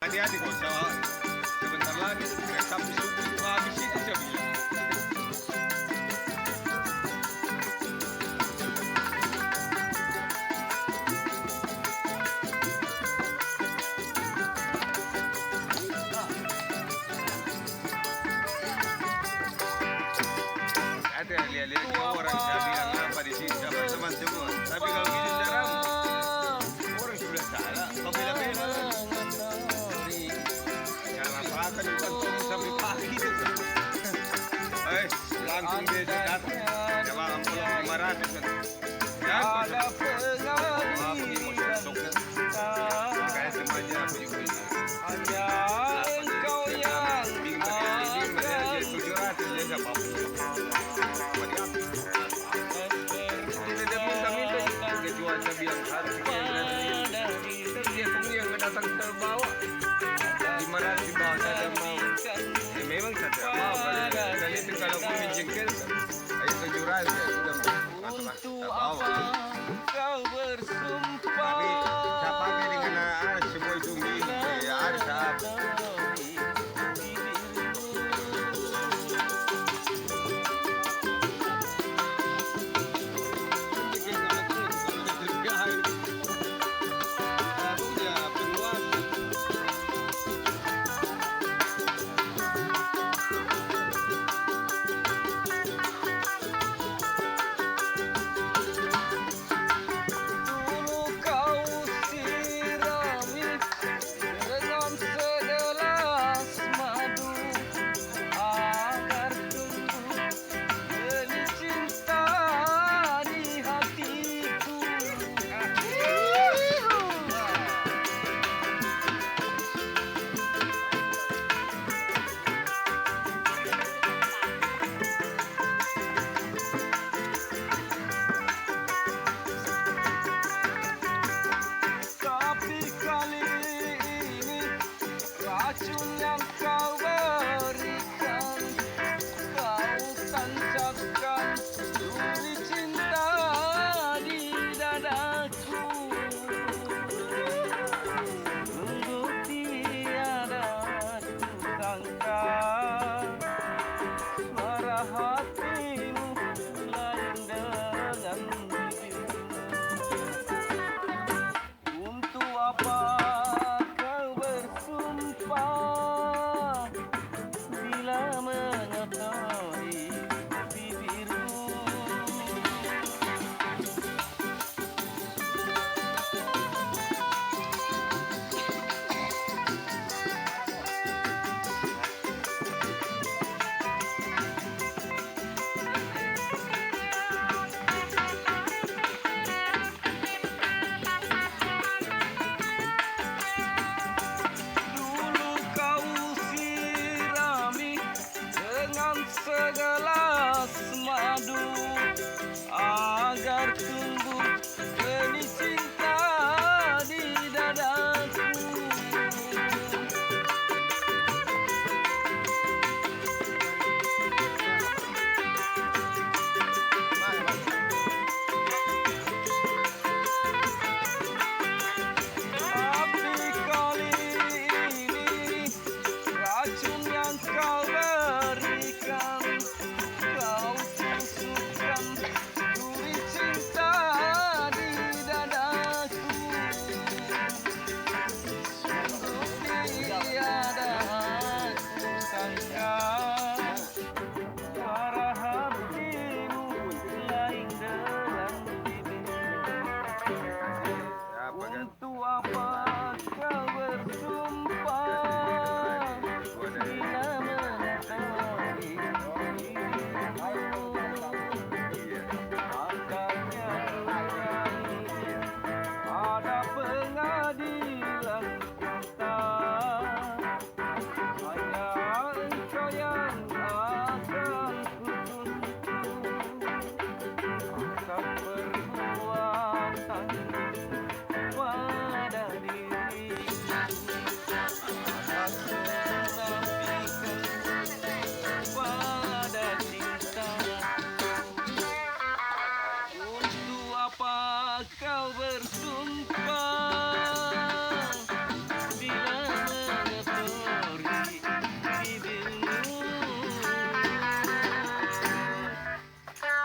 Hati-hati kok, sebentar lagi sampai subuh habis itu saya bilang. Ada lihat-lihat orang saya bilang apa di sini teman-teman semua. Tapi kalau gini caramu, orang sudah salah. Kau bela-bela lah. Jangan makan bukan tunggu sampai pagi itu. Langsung dia datang. Coba kamu pulang 500 kan. Jangan apa ni mau sok. Kayak semuanya aku juga. Hanya engkau yang Bingung dia 700 dia siapa? Cuaca bilang harus dia semua yang datang terbawa gimana sih bawa saja mau ya memang saja mau dan itu kalau kau menjengkel ayo 700 ya sudah masuk bawa kau bersumpah tapi saya pakai dengan semua itu ya harus apa racun yang kau